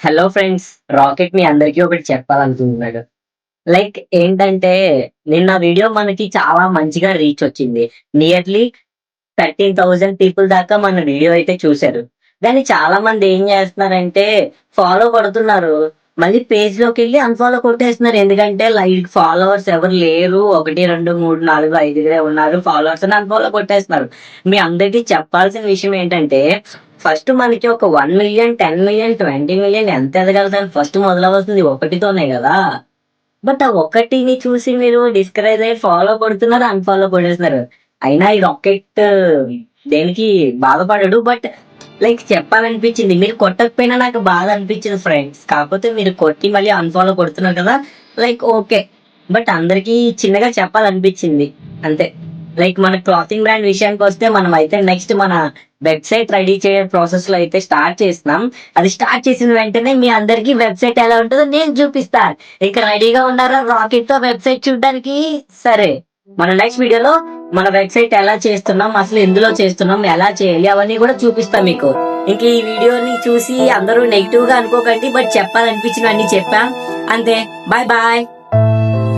Hello friends. Rocket మీ అందరికీ ఒకటి చెప్పాలనుకుంటున్నాడు. Like ఏంటంటే, నిన్న వీడియో మనకి చాలా మంచిగా రీచ్ వచ్చింది. నియర్లీ 13,000 పీపుల్ దాకా మన వీడియో అయితే చూసారు. కానీ చాలా మంది ఏం చేస్తున్నారంటే, ఫాలో కొడుతున్నారు. మళ్ళీ పేజ్‌లోకెళ్ళి అన్‌ఫాలో కొట్టేస్తున్నారు. ఎందుకంటే ఫాలోవర్స్ ఎవరు లేరు. 1, 2, 3, 4, 5 ఉన్నారు ఫాలోవర్స్ అని అన్‌ఫాలో కొట్టేస్తున్నారు. మీ అందరికీ చెప్పాల్సిన విషయం ఏంటంటే, ఫస్ట్ మనకి ఒక 1,000,000, 10,000,000, 20,000,000 ఎంత ఎదగలుగుతాం ఫస్ట్ మొదలవ్వాల్సింది ఒకటితోనే గదా! బట్ ఆ ఒక్కటిని చూసి మీరు డిస్కరేజ్ అయ్యి ఫాలో కొడుతున్నారు, అన్‌ఫాలో కొట్టేస్తున్నారు. అయినా ఈ రాకెట్ దేనికి బాధపడడు. But like చెప్పాలనిపించింది. మీరు కొట్టకపోయినా నాకు బాధ అనిపించింది ఫ్రెండ్స్. కాకపోతే మీరు కొట్టి మళ్ళీ అన్‌ఫాలో కొడుతున్నారు కదా! Like okay. బట్ అందరికీ చిన్నగా చెప్పాలనిపించింది. అంతే. లైక్ మన క్లాతింగ్ బ్రాండ్ విషయానికొస్తే మనమైతే నెక్స్ట్ మన వెబ్‌సైట్ రెడీ చేయడం ప్రాసెస్‌లో అయితే స్టార్ట్ చేస్తున్నాం. అది స్టార్ట్ చేసిన వెంటనే మీ అందరికీ వెబ్‌సైట్ ఎలా ఉంటదో నేను చూపిస్తా. ఇక రెడీగా ఉన్నారా రాకెట్‌తో వెబ్‌సైట్ చూడ్డానికి? సరే. మన నెక్స్ట్ వీడియోలో మన వెబ్‌సైట్ ఎలా చేస్తున్నాం, అసలు ఎందులో చేస్తున్నాం, ఎలా చేయాలి అవన్నీ కూడా చూపిస్తా మీకు. ఇంక ఈ వీడియోని చూసి అందరూ నెగెటివ్‌గా అనుకోకండి. బట్ చెప్పాలనిపించినవన్నీ చెప్పా. అంతే. Bye bye.